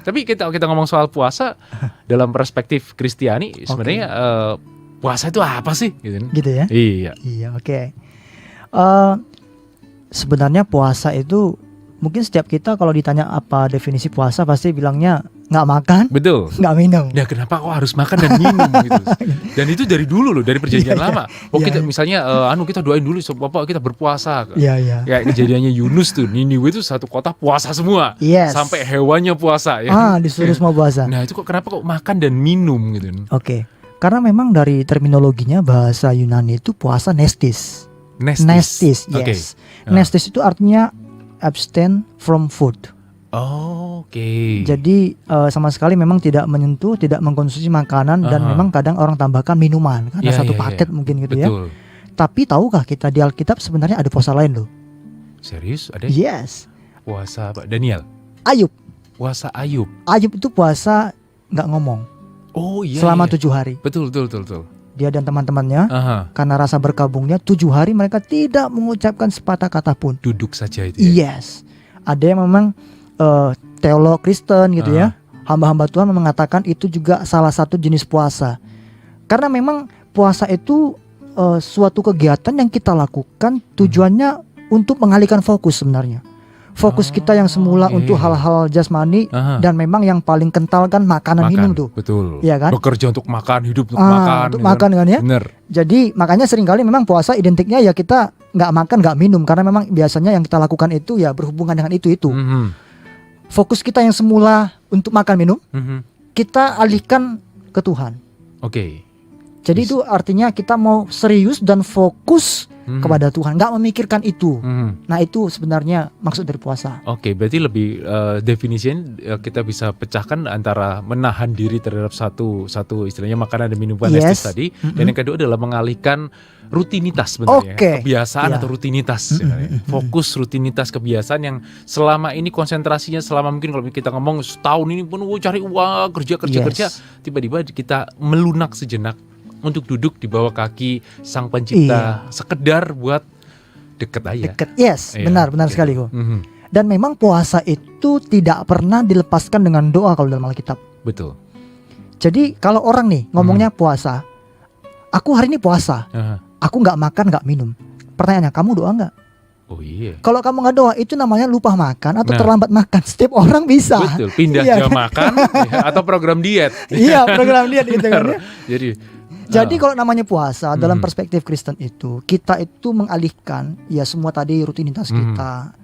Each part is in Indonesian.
Tapi kita ngomong soal puasa dalam perspektif Kristiani sebenarnya puasa itu apa sih? Gitu ya? Iya. Iya, oke. Sebenarnya puasa itu mungkin setiap kita kalau ditanya apa definisi puasa pasti bilangnya nggak makan, Betul. nggak minum. Ya kenapa kok harus makan dan minum gitu? Dan itu dari dulu loh, dari perjanjian lama. Kita misalnya kita doain dulu Bapak kita berpuasa. Iya. Ya kejadiannya Yunus tuh, Niniwe itu satu kota puasa semua. Yes. Sampai hewannya puasa ya. Disuruh semua puasa. Nah, itu kenapa kok makan dan minum gitu? Oke. Karena memang dari terminologinya bahasa Yunani itu puasa nestis. Nestis, yes. Nestis itu artinya abstain from food. Oke. Jadi sama sekali memang tidak menyentuh, tidak mengkonsumsi makanan dan memang kadang orang tambahkan minuman karena satu paket mungkin gitu. Betul. Ya. Tapi tahukah kita di Alkitab sebenarnya ada puasa lain loh? Serius ada? Yes. Puasa Pak Daniel. Ayub. Puasa Ayub. Ayub itu puasa nggak ngomong. Oh iya. Selama 7 hari. Betul. Dia dan teman-temannya karena rasa berkabungnya 7 hari mereka tidak mengucapkan sepatah kata pun. Duduk saja itu ya? Yes. Ada yang memang teolog Kristen gitu ya. Hamba-hamba Tuhan mengatakan itu juga salah satu jenis puasa. Karena memang puasa itu suatu kegiatan yang kita lakukan tujuannya untuk mengalihkan fokus sebenarnya. Fokus kita yang semula untuk hal-hal jasmani dan memang yang paling kental kan makanan minum tuh. Betul. Iya kan? Bekerja untuk makan, hidup untuk makan. Untuk makan kan ya. Bener. Jadi makanya seringkali memang puasa identiknya ya kita nggak makan nggak minum karena memang biasanya yang kita lakukan itu ya berhubungan dengan itu. Fokus kita yang semula untuk makan minum kita alihkan ke Tuhan. Oke. Jadi itu artinya kita mau serius dan fokus kepada Tuhan, nggak memikirkan itu. Nah itu sebenarnya maksud dari puasa. Oke, berarti lebih definisinya kita bisa pecahkan antara menahan diri terhadap satu istilahnya makanan dan minuman nestis tadi, dan yang kedua adalah mengalihkan rutinitas sebenarnya, kebiasaan atau rutinitas. Fokus rutinitas kebiasaan yang selama ini konsentrasinya selama mungkin kalau kita ngomong setahun ini pun cari uang kerja, tiba-tiba kita melunak sejenak untuk duduk di bawah kaki Sang Pencipta, sekedar buat deket aja. Benar sekali kok. Dan memang puasa itu tidak pernah dilepaskan dengan doa kalau dalam Alkitab. Betul. Jadi kalau orang nih ngomongnya puasa, aku hari ini puasa, aku nggak makan nggak minum. Pertanyaannya, kamu doa nggak? Oh iya. Kalau kamu nggak doa itu namanya lupa makan atau terlambat makan. Setiap orang bisa. Betul. Pindah jam makan atau program diet. Iya, program diet gitu kan ya. Jadi kalau namanya puasa dalam perspektif Kristen itu kita itu mengalihkan ya semua tadi rutinitas kita,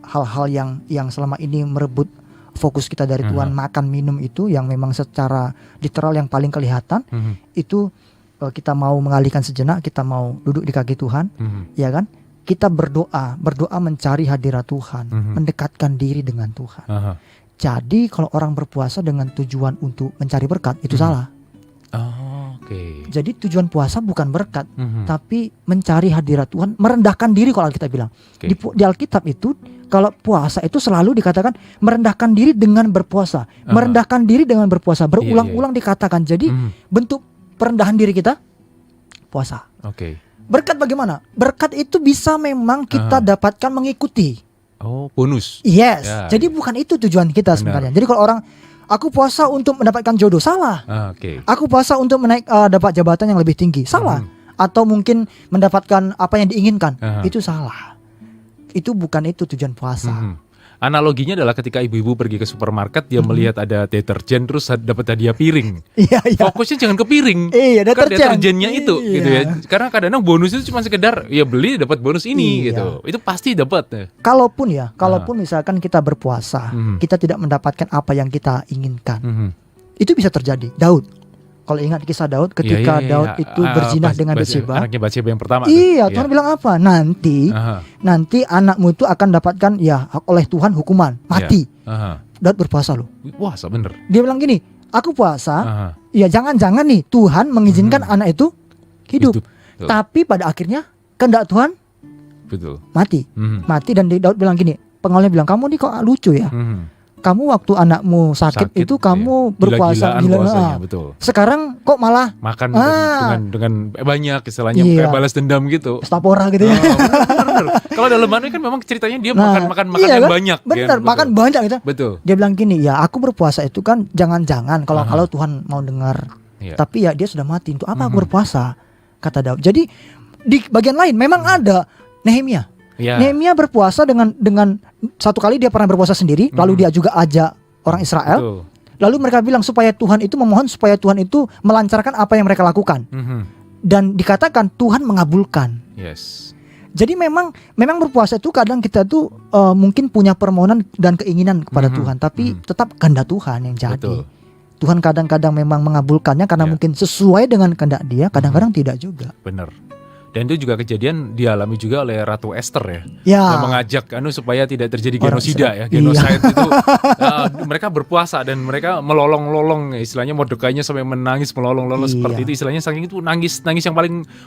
hal-hal yang selama ini merebut fokus kita dari Tuhan, makan minum itu yang memang secara literal yang paling kelihatan itu kita mau mengalihkan sejenak, kita mau duduk di kaki Tuhan, ya kan? Kita berdoa mencari hadirat Tuhan, mendekatkan diri dengan Tuhan. Jadi kalau orang berpuasa dengan tujuan untuk mencari berkat itu salah. Jadi tujuan puasa bukan berkat, tapi mencari hadirat Tuhan, merendahkan diri kalau Alkitab bilang. Di Alkitab itu kalau puasa itu selalu dikatakan merendahkan diri dengan berpuasa, merendahkan diri dengan berpuasa, berulang-ulang dikatakan. Jadi bentuk perendahan diri kita puasa. Berkat bagaimana? Berkat itu bisa memang kita dapatkan mengikuti. Bonus. Yes. Jadi bukan itu tujuan kita sebenarnya. Jadi kalau orang aku puasa untuk mendapatkan jodoh, salah. Aku puasa untuk dapat jabatan yang lebih tinggi, salah. Atau mungkin mendapatkan apa yang diinginkan, itu salah. Itu bukan itu tujuan puasa. Analoginya adalah ketika ibu-ibu pergi ke supermarket, dia melihat ada deterjen terus dapat hadiah piring. Fokusnya jangan ke piring, kan deterjennya itu, gitu ya. Karena kadang-kadang bonus itu cuma sekedar ya beli dapat bonus ini, gitu. Itu pasti dapat. Kalaupun misalkan kita berpuasa, kita tidak mendapatkan apa yang kita inginkan, itu bisa terjadi. Daud. Kalau ingat kisah Daud ketika Daud itu berzinah dengan Batseba. Anaknya Batseba yang pertama. Tuhan bilang apa? Nanti anakmu itu akan dapatkan oleh Tuhan hukuman mati. Daud berpuasa loh. Puasa bener. Dia bilang gini, aku puasa. Ya jangan-jangan nih Tuhan mengizinkan anak itu hidup. Tapi pada akhirnya kehendak Tuhan mati. Mati dan Daud bilang gini, pengawalnya bilang, kamu nih kok lucu ya. kamu waktu anakmu sakit itu kamu berpuasa gila-gilaan betul. Sekarang kok malah makan dengan banyak istilahnya kayak balas dendam gitu. Stapora gitu ya. Bener. Kalau dalam Manu kan memang ceritanya dia makan yang kan? banyak. Bener, makan banyak gitu. Betul. Dia bilang gini, ya aku berpuasa itu kan jangan-jangan kalau Tuhan mau dengar. Tapi ya dia sudah mati. Untuk apa aku berpuasa? Kata Daud. Jadi di bagian lain memang ada Nehemia. Nehemia berpuasa dengan satu kali dia pernah berpuasa sendiri, lalu dia juga ajak orang Israel. Betul. Lalu mereka bilang supaya Tuhan itu memohon supaya Tuhan itu melancarkan apa yang mereka lakukan. Dan dikatakan Tuhan mengabulkan. Yes. Jadi memang berpuasa itu kadang kita tuh mungkin punya permohonan dan keinginan kepada Tuhan, tapi tetap kehendak Tuhan yang jadi. Betul. Tuhan kadang-kadang memang mengabulkannya karena mungkin sesuai dengan kehendak Dia, kadang-kadang tidak juga. Benar. Dan itu juga kejadian dialami juga oleh Ratu Esther ya. Yang mengajak supaya tidak terjadi genosida ya. Genocide itu mereka berpuasa dan mereka melolong-lolong istilahnya Mordekainya sampai menangis melolong-lolong seperti itu. Istilahnya saking itu nangis yang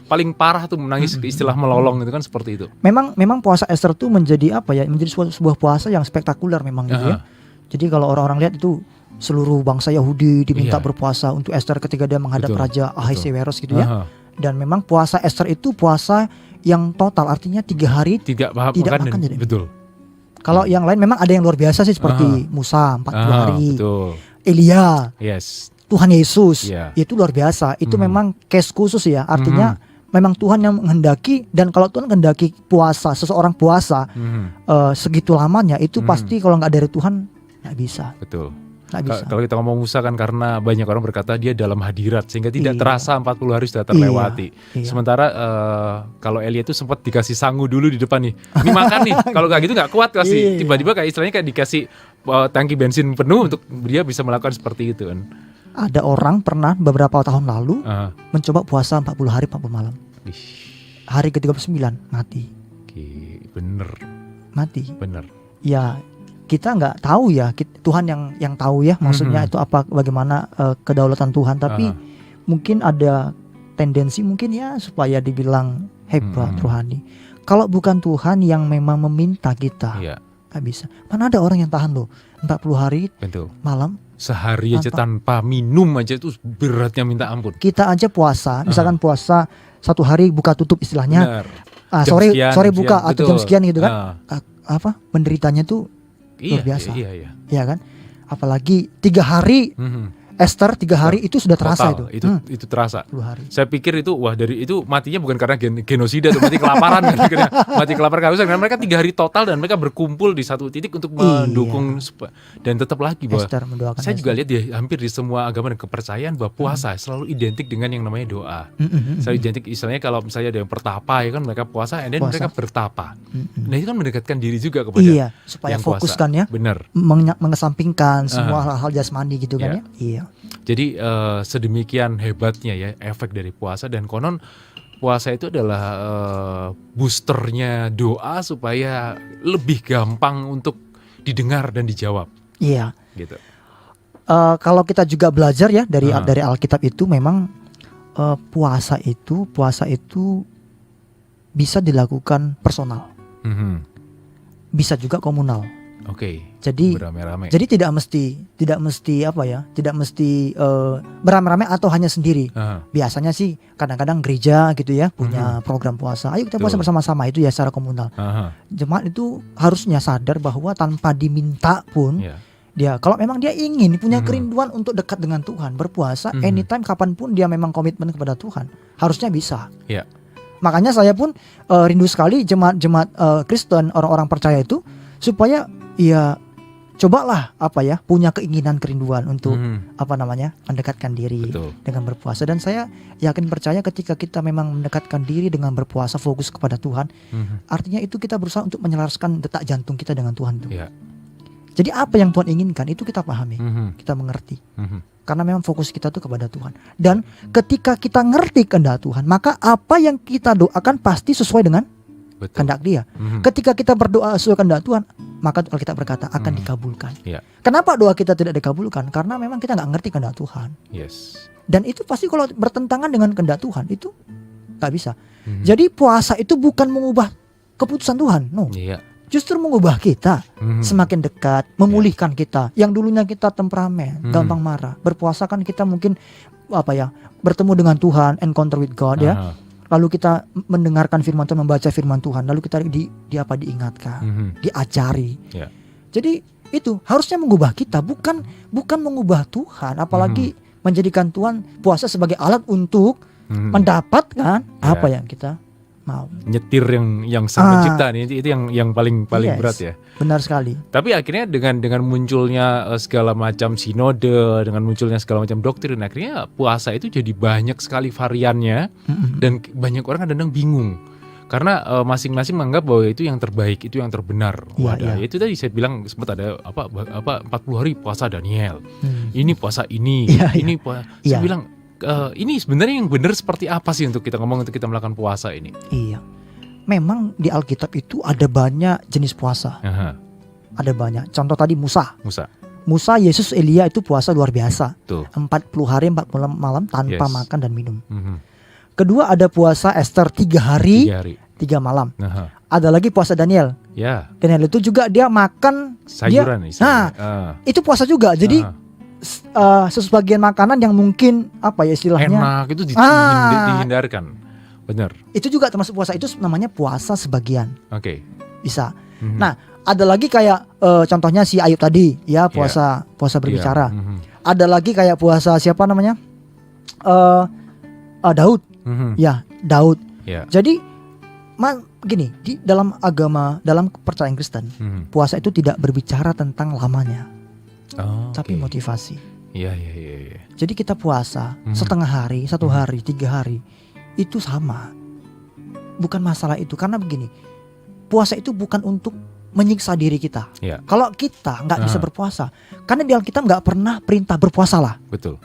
paling parah tuh menangis istilah melolong itu kan seperti itu. Memang puasa Esther tuh menjadi apa ya? Menjadi sebuah puasa yang spektakuler memang gitu ya. Jadi kalau orang-orang lihat itu seluruh bangsa Yahudi diminta berpuasa untuk Esther ketika dia menghadap Raja Ahasuerus gitu ya. Dan memang puasa Esther itu puasa yang total, artinya 3 hari tidak makan. Betul. Kalau yang lain memang ada yang luar biasa sih seperti Musa 40 hari, betul. Elia, Tuhan Yesus, itu luar biasa. Itu memang case khusus ya, artinya memang Tuhan yang menghendaki. Dan kalau Tuhan menghendaki puasa, seseorang puasa segitu lamanya, itu pasti kalau nggak dari Tuhan nggak bisa. Betul. Kalau kita ngomong Musa kan karena banyak orang berkata dia dalam hadirat sehingga tidak terasa 40 hari sudah terlewati. Sementara kalau Elia itu sempat dikasih sangu dulu di depan nih. Ini makan nih. Kalau nggak gitu nggak kuat kasih. Tiba-tiba kayak istilahnya kayak dikasih tangki bensin penuh untuk dia bisa melakukan seperti itu kan. Ada orang pernah beberapa tahun lalu mencoba puasa 40 hari 40 malam. Hari ke-39 mati. Bener. Mati. Bener. Ya kita nggak tahu ya, Tuhan yang tahu ya maksudnya itu apa, bagaimana kedaulatan Tuhan. Tapi mungkin ada tendensi mungkin ya supaya dibilang hebat rohani. Kalau bukan Tuhan yang memang meminta kita, nggak bisa. Mana ada orang yang tahan loh 40 hari malam. Sehari aja tanpa minum aja itu beratnya minta ampun. Kita aja puasa, misalkan puasa 1 hari buka tutup istilahnya. Sore buka atau jam sekian gitu kan. Menderitanya tuh luar biasa. Iya kan? Apalagi 3 hari Esther 3 hari itu sudah terasa. Total, itu terasa. 10 hari. Saya pikir itu dari itu matinya bukan karena genosida atau mati kelaparan mati kelaparan karena mereka 3 hari total dan mereka berkumpul di satu titik untuk mendukung dan tetap lagi bahwa saya juga lihat hampir di semua agama dan kepercayaan bahwa puasa selalu identik dengan yang namanya doa. Selalu identik istilahnya kalau misalnya ada yang bertapa ya kan mereka puasa dan mereka bertapa. Nah itu kan mendekatkan diri juga kepada supaya yang fokus kan ya. Benar. Mengesampingkan semua hal-hal jasmani gitu kan ya. Iya. Jadi sedemikian hebatnya ya efek dari puasa, dan konon puasa itu adalah boosternya doa supaya lebih gampang untuk didengar dan dijawab. Iya. Gitu. Kalau kita juga belajar ya dari Alkitab itu memang puasa itu bisa dilakukan personal, bisa juga komunal. Oke. Jadi beramai-ramai. Jadi tidak mesti beramai-ramai atau hanya sendiri. Biasanya sih kadang-kadang gereja gitu ya punya program puasa. Ayo kita puasa bersama-sama, itu ya secara komunal. Jemaat itu harusnya sadar bahwa tanpa diminta pun dia kalau memang dia ingin punya kerinduan untuk dekat dengan Tuhan, berpuasa anytime kapanpun dia memang komitmen kepada Tuhan, harusnya bisa. Makanya saya pun rindu sekali jemaat Kristen, orang-orang percaya itu supaya ya cobalah punya keinginan kerinduan untuk mendekatkan diri dengan berpuasa. Dan saya yakin percaya ketika kita memang mendekatkan diri dengan berpuasa, fokus kepada Tuhan, artinya itu kita berusaha untuk menyelaraskan detak jantung kita dengan Tuhan itu. Jadi apa yang Tuhan inginkan itu kita pahami, kita mengerti. Karena memang fokus kita tuh kepada Tuhan. Dan ketika kita ngerti kehendak Tuhan, maka apa yang kita doakan pasti sesuai dengan kehendak Dia. Ketika kita berdoa sesuai kehendak Tuhan, maka Alkitab berkata akan dikabulkan. Kenapa doa kita tidak dikabulkan? Karena memang kita nggak ngerti kehendak Tuhan. Dan itu pasti kalau bertentangan dengan kehendak Tuhan itu nggak bisa. Jadi puasa itu bukan mengubah keputusan Tuhan, no. justru mengubah kita semakin dekat, memulihkan kita. Yang dulunya kita temperamen, gampang marah. Berpuasa kan kita mungkin bertemu dengan Tuhan, encounter with God ya. Lalu kita mendengarkan firman Tuhan, membaca firman Tuhan, lalu kita diingatkan, diajari. Jadi itu harusnya mengubah kita, bukan mengubah Tuhan, apalagi menjadikan Tuhan puasa sebagai alat untuk mendapatkan apa yang kita mau. Nyetir yang sang pencipta nih, itu yang paling berat ya. Benar sekali. Tapi akhirnya dengan munculnya segala macam sinode, dengan munculnya segala macam doktrin, akhirnya puasa itu jadi banyak sekali variannya, dan banyak orang kadang-kadang bingung. Karena masing-masing menganggap bahwa itu yang terbaik, itu yang terbenar. Itu tadi saya bilang sempat ada 40 hari puasa Daniel. Ini puasa ini, ini puasa. Saya bilang ini sebenarnya yang benar seperti apa sih untuk kita ngomong, untuk kita melakukan puasa ini? Iya. Memang di Alkitab itu ada banyak jenis puasa. Ada banyak. Contoh tadi Musa, Yesus, Elia itu puasa luar biasa. 40 hari 40 malam tanpa makan dan minum. Kedua ada puasa Esther 3 hari 3 malam. Ada lagi puasa Daniel. Daniel itu juga dia makan sayuran. Itu puasa juga. Jadi sebagian makanan yang mungkin istilahnya enak itu dihindarkan. Benar. Itu juga termasuk puasa, itu namanya puasa sebagian. Bisa. Nah, ada lagi kayak contohnya si Ayub tadi ya, puasa berbicara. Ada lagi kayak puasa siapa namanya? Daud. Daud. Jadi gini, di dalam agama, dalam kepercayaan Kristen, puasa itu tidak berbicara tentang lamanya, tapi motivasi. Jadi kita puasa setengah hari, 1 hari, 3 hari, itu sama. Bukan masalah itu, karena begini, puasa itu bukan untuk menyiksa diri kita. Kalau kita nggak bisa berpuasa, karena di Alkitab nggak pernah perintah berpuasalah. Betul.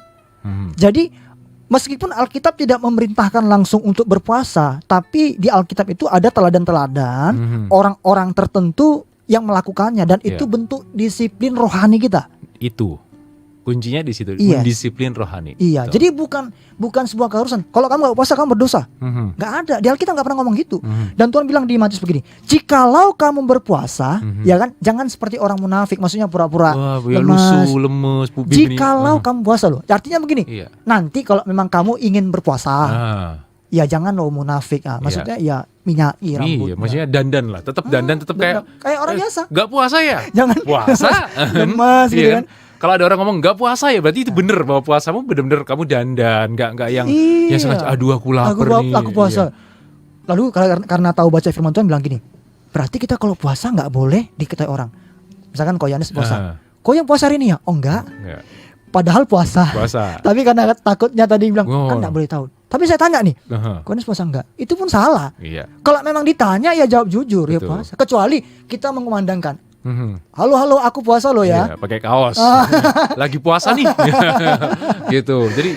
Jadi meskipun Alkitab tidak memerintahkan langsung untuk berpuasa, tapi di Alkitab itu ada teladan-teladan orang-orang tertentu yang melakukannya, dan itu bentuk disiplin rohani kita. Itu kuncinya di situ, mendisiplin rohani. Jadi bukan sebuah keharusan. Kalau kamu gak puasa kamu berdosa. Gak ada. Di Alkitab gak pernah ngomong gitu. Dan Tuhan bilang di Matius begini, jikalau kamu berpuasa, ya kan, jangan seperti orang munafik, maksudnya pura-pura lemes. Jikalau kamu puasa loh. Artinya begini, nanti kalau memang kamu ingin berpuasa, ya jangan lo munafik. Maksudnya ya minyaki rambut. Maksudnya dandan lah, tetap dandan, tetap kayak orang biasa. Gak puasa ya? Jangan puasa. Lemas gitu kan. Kalau ada orang ngomong nggak puasa ya, berarti itu bener bahwa puasamu bener-bener kamu dandan, nggak yang sengaja aku lapar nih. Aku puasa. Lalu karena tahu baca firman Tuhan bilang gini, berarti kita kalau puasa nggak boleh diketahui orang. Misalkan Ko Yanes puasa, Ko yang puasa hari ini ya? Oh enggak. Padahal puasa. Tapi karena takutnya tadi bilang kan nggak boleh tahu. Tapi saya tanya nih, Ko Yanes puasa enggak? Itu pun salah. Kalau memang ditanya ya jawab jujur. Ya puasa. Kecuali kita mengumandangkan, halo aku puasa lo ya. Pakai kaos. Lagi puasa nih. Gitu. Jadi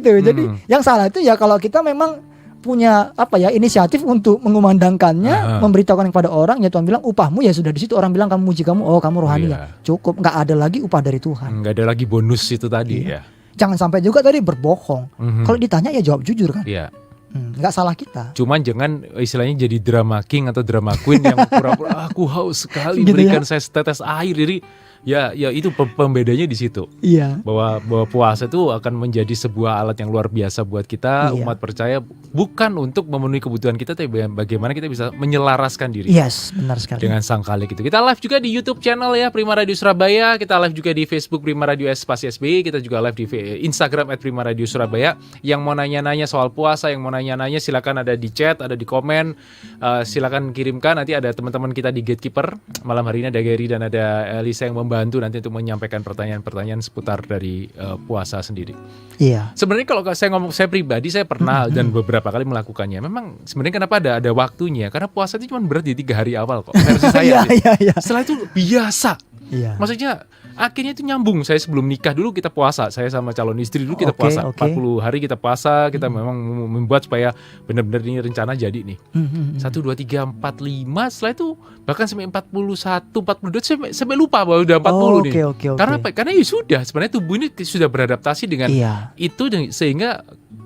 jadi yang salah itu ya kalau kita memang punya inisiatif untuk mengumandangkannya, memberitahukan kepada orang, ya Tuhan bilang upahmu ya sudah di situ. Orang bilang kamu muji kamu, kamu rohani ya. Cukup, nggak ada lagi upah dari Tuhan. Nggak ada lagi bonus itu tadi ya. Jangan sampai juga tadi berbohong. Kalau ditanya ya jawab jujur kan. Nggak salah kita. Cuman jangan istilahnya jadi drama king atau drama queen yang pura-pura aku haus sekali gitu berikan saya setetes air. Jadi ya itu pembedanya di situ. Bahwa puasa itu akan menjadi sebuah alat yang luar biasa buat kita umat percaya, bukan untuk memenuhi kebutuhan kita, tapi bagaimana kita bisa menyelaraskan diri. Benar sekali. Dengan sang Khalik itu. Kita live juga di YouTube channel ya Prima Radio Surabaya, kita live juga di Facebook Prima Radio _SBY, kita juga live di Instagram @PrimaRadioSurabaya. Yang mau nanya-nanya soal puasa, yang mau nanya-nanya silakan ada di chat, ada di komen, silakan kirimkan. Nanti ada teman-teman kita di Gatekeeper. Malam hari ini ada Gary dan ada Lisa yang membantu nanti untuk menyampaikan pertanyaan-pertanyaan seputar dari puasa sendiri. Sebenarnya kalau saya pribadi saya pernah dan beberapa kali melakukannya. Memang sebenarnya kenapa ada waktunya? Karena puasa itu cuma berat di 3 hari awal kok. Versi saya. Setelah itu biasa. Maksudnya akhirnya itu nyambung. Saya sebelum nikah dulu kita puasa. Saya sama calon istri dulu kita puasa. 40 hari kita puasa. Kita memang membuat supaya benar-benar ini rencana jadi nih. 1, 2, 3, 4, 5. Setelah itu bahkan sampai 41, 42 sampai lupa bahwa udah 40 nih. Karena apa? Karena ya sudah sebenarnya tubuh ini sudah beradaptasi dengan itu, sehingga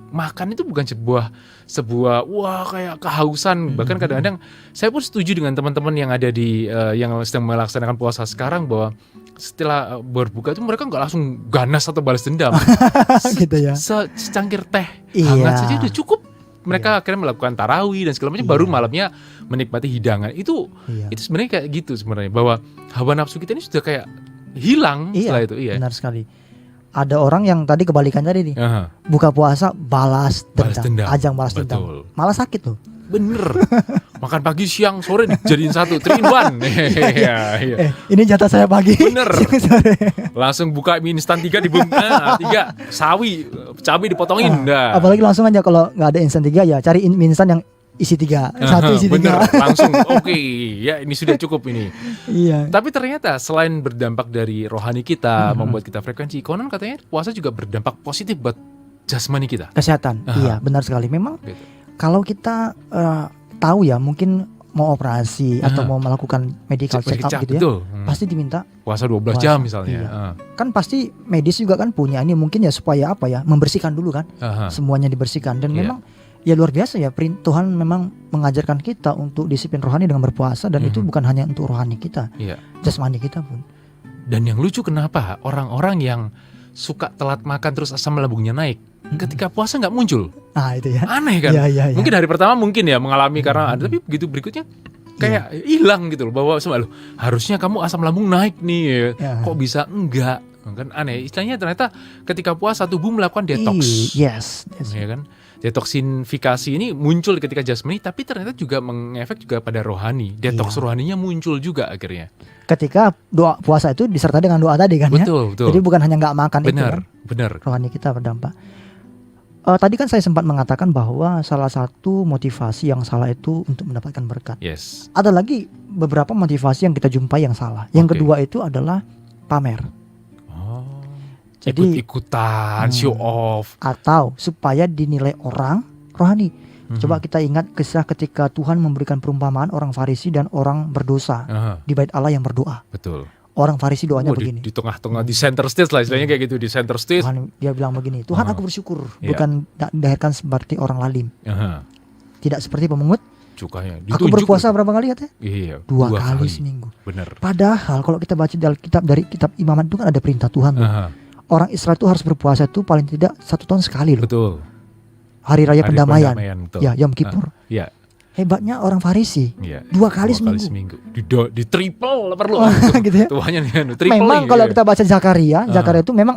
makan itu bukan sebuah wah kayak kehausan. Bahkan kadang-kadang saya pun setuju dengan teman-teman yang ada di yang sedang melaksanakan puasa sekarang bahwa setelah berbuka itu mereka nggak langsung ganas atau balas dendam. Gitu ya. Secangkir teh Iya. hangat saja udah cukup. Mereka akhirnya melakukan tarawih dan segala macam, baru malamnya menikmati hidangan. Itu sebenarnya kayak gitu sebenarnya, bahwa hawa nafsu kita ini sudah kayak hilang setelah itu. Iya. Benar sekali. Ada orang yang tadi kebalikan tadi nih. Buka puasa balas dendam. Ajang balas dendam. Malah sakit loh. Bener. Makan pagi, siang, sore dijadiin satu, 3 in 1. Ini jatah saya pagi. Bener. Langsung buka mie instan 3 dibungkus, 3 sawi, cabai dipotongin. Apalagi langsung aja kalau nggak ada instan 3 ya cari mie instan yang isi 3, satu isi 3. Bener, langsung oke, ya ini sudah cukup ini. Iya. Tapi ternyata selain berdampak dari rohani kita, membuat kita frekuensi, konon katanya puasa juga berdampak positif buat jasmani kita. Kesehatan, iya benar sekali. Memang kalau kita tahu ya mungkin mau operasi atau mau melakukan medical check up gitu ya, pasti diminta puasa 12 jam misalnya. Iya. Kan pasti medis juga kan punya ini mungkin ya supaya apa ya, membersihkan dulu kan, semuanya dibersihkan. Dan memang ya luar biasa ya, Tuhan memang mengajarkan kita untuk disiplin rohani dengan berpuasa, dan itu bukan hanya untuk rohani kita, jasmani kita pun. Dan yang lucu kenapa orang-orang yang suka telat makan terus asam lambungnya naik, ketika puasa nggak muncul. Itu ya. Aneh kan? Ya. Mungkin hari pertama mungkin ya mengalami karena ada, tapi begitu berikutnya kayak hilang gitu loh, bahwa loh, harusnya kamu asam lambung naik nih, kok bisa enggak? Kan aneh. Istilahnya ternyata ketika puasa tubuh melakukan detox. Yes. Ya kan? Detoksifikasi ini muncul ketika jasmani, tapi ternyata juga mengefek juga pada rohani. Detox rohaninya muncul juga akhirnya. Ketika doa puasa itu disertai dengan doa tadi kan, betul. Jadi bukan hanya nggak makan itu kan. Benar. Rohani kita berdampak. Tadi kan saya sempat mengatakan bahwa salah satu motivasi yang salah itu untuk mendapatkan berkat. Yes. Ada lagi beberapa motivasi yang kita jumpai yang salah. Yang kedua itu adalah pamer. Jadi ikut-ikutan, show off, atau supaya dinilai orang rohani. Coba kita ingat kisah ketika Tuhan memberikan perumpamaan orang Farisi dan orang berdosa di bait Allah yang berdoa. Betul. Orang Farisi doanya begini. Di tengah-tengah, di center stage lah istilahnya kayak gitu, di center stage. Tuhan, dia bilang begini, Tuhan aku bersyukur, bukan dilahirkan seperti orang lalim. Tidak seperti pemungut cukanya. Aku berpuasa berapa kali ya? Iya, 2 kali seminggu. Benar. Padahal kalau kita baca dari kitab Imamat itu kan ada perintah Tuhan. Orang Israel itu harus berpuasa itu paling tidak 1 tahun sekali loh. Betul. Hari Raya Pendamaian. Ya, Yom Kippur. Ya. Hebatnya orang Farisi. 2 kali seminggu. Di triple perlu. Gitu ya. Tuhannya triple. Memang kalau kita baca Zakaria itu memang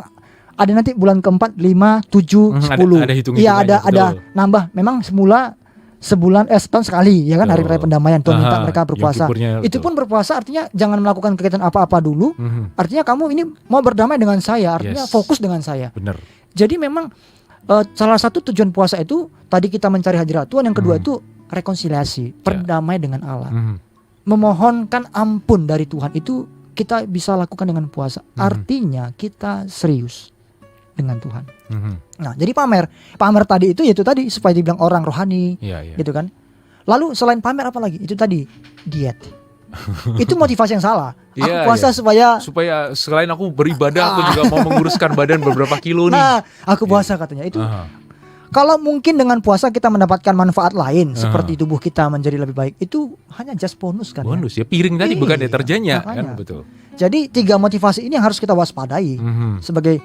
ada nanti bulan keempat, 5, 7, 10. Ada hitung-hitungannya. Iya, ada nambah. Memang semula setahun sekali ya kan, Hari Raya Pendamaian tuh minta mereka berpuasa. Itu pun berpuasa artinya jangan melakukan kegiatan apa-apa dulu. Artinya kamu ini mau berdamai dengan saya, artinya fokus dengan saya. Benar. Jadi memang salah satu tujuan puasa itu tadi kita mencari hadirat Tuhan, yang kedua itu rekonsiliasi, berdamai dengan Allah. Memohonkan ampun dari Tuhan itu kita bisa lakukan dengan puasa. Artinya kita serius dengan Tuhan. Nah, jadi pamer tadi itu yaitu tadi supaya dibilang orang rohani, gitu kan. Lalu selain pamer apa lagi? Itu tadi diet. Itu motivasi yang salah. Aku puasa supaya selain aku beribadah, aku juga mau menguruskan badan beberapa kilo nih. Nah, aku puasa katanya itu. Kalau mungkin dengan puasa kita mendapatkan manfaat lain seperti tubuh kita menjadi lebih baik, itu hanya just bonus kan. Bonus ya, piring tadi bukan deterjennya kan, betul. Jadi 3 motivasi ini yang harus kita waspadai sebagai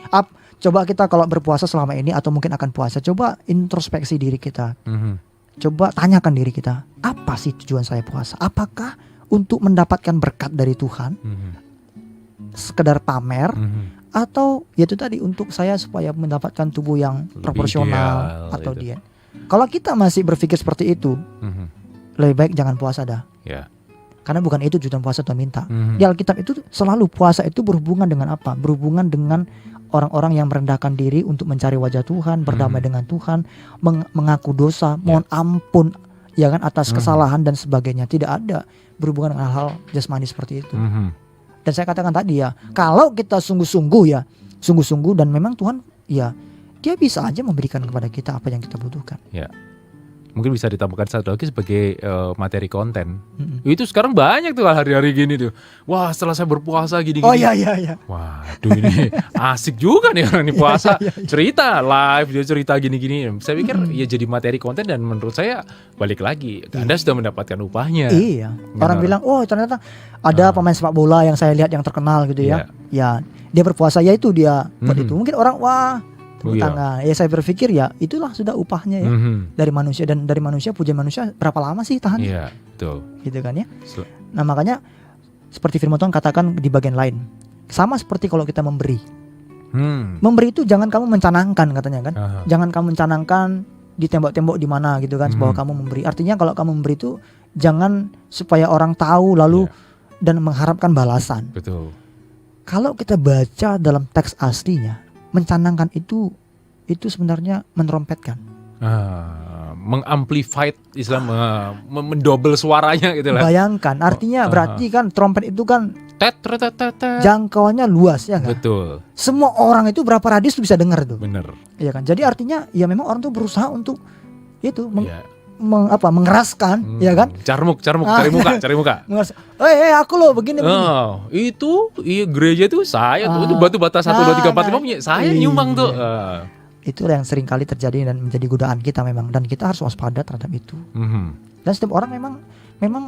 coba kita kalau berpuasa selama ini atau mungkin akan puasa, coba introspeksi diri kita. Coba tanyakan diri kita, apa sih tujuan saya puasa? Apakah untuk mendapatkan berkat dari Tuhan? Sekedar pamer? Atau yaitu tadi untuk saya supaya mendapatkan tubuh yang lebih proporsional ideal, atau diet. Kalau kita masih berpikir seperti itu, lebih baik jangan puasa dah. Karena bukan itu tujuan puasa Tuhan minta. Di Alkitab itu selalu puasa itu berhubungan dengan apa? Berhubungan dengan orang-orang yang merendahkan diri untuk mencari wajah Tuhan, berdamai dengan Tuhan, mengaku dosa, mohon ampun ya kan atas kesalahan dan sebagainya. Tidak ada berhubungan dengan hal jasmani seperti itu. Dan saya katakan tadi ya, kalau kita sungguh-sungguh dan memang Tuhan ya, dia bisa aja memberikan kepada kita apa yang kita butuhkan. mungkin bisa ditambahkan satu lagi sebagai materi konten. Itu sekarang banyak tuh hari-hari gini tuh. Wah, setelah saya berpuasa gini-gini. Oh iya. Waduh, ini asik juga nih orang ini puasa. Cerita live, dia cerita gini-gini. Saya pikir ya jadi materi konten, dan menurut saya balik lagi Anda sudah mendapatkan upahnya. Iya. Orang bilang, "Oh, ternyata ada pemain sepak bola yang saya lihat yang terkenal gitu ya." Ya, dia berpuasa, ya itu dia buat itu. Mungkin orang wah tepuk tangan. Ya saya berpikir ya itulah sudah upahnya ya dari manusia, dan dari manusia, pujian manusia berapa lama sih tahan? Iya, betul. Gitu kan ya. Nah, makanya seperti firman Tuhan katakan di bagian lain, sama seperti kalau kita memberi. Memberi itu jangan kamu mencanangkan, katanya kan. Jangan kamu mencanangkan di tembok-tembok di mana gitu kan, bahwa kamu memberi. Artinya kalau kamu memberi itu jangan supaya orang tahu lalu dan mengharapkan balasan. Betul. Kalau kita baca dalam teks aslinya, mencanangkan itu sebenarnya menerompetkan. Mengamplify Islam, mendobel suaranya gitu lah. Bayangkan, artinya berarti kan trompet itu kan jangkauannya luas ya kan? Betul. Semua orang itu berapa radius tuh bisa dengar tuh. Bener. Iya kan? Jadi artinya ya memang orang tuh berusaha untuk itu mengeraskan, ya kan? Carmuk, cari muka. Aku loh begini. Itu gereja itu saya tuh, itu batu bata 1 2 3 4 5 punya saya nyumbang tuh. Itulah yang sering kali terjadi dan menjadi godaan kita memang, dan kita harus waspada terhadap itu. Dan setiap orang memang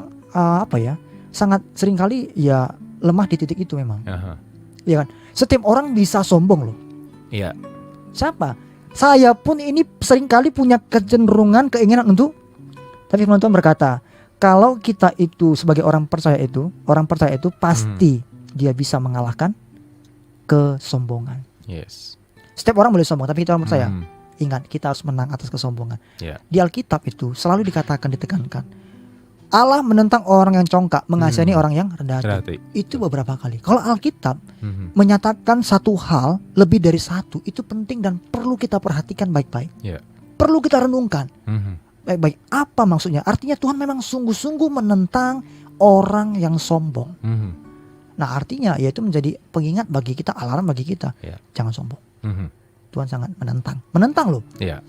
sangat sering kali ya lemah di titik itu memang. Iya kan? Setiap orang bisa sombong loh. Iya. Siapa? Saya pun ini seringkali punya kecenderungan, keinginan untuk, tapi firman Tuhan berkata, kalau kita itu sebagai orang percaya itu pasti dia bisa mengalahkan kesombongan. Yes. Setiap orang boleh sombong, tapi kita orang percaya, ingat kita harus menang atas kesombongan. Di Alkitab itu selalu dikatakan, ditekankan, Allah menentang orang yang congkak, mengasihani orang yang rendah hati. Itu beberapa kali. Kalau Alkitab menyatakan satu hal lebih dari satu, itu penting dan perlu kita perhatikan baik-baik. Perlu kita renungkan baik-baik. Apa maksudnya? Artinya Tuhan memang sungguh-sungguh menentang orang yang sombong. Nah, artinya yaitu menjadi pengingat bagi kita, alarm bagi kita. Jangan sombong. Tuhan sangat menentang loh.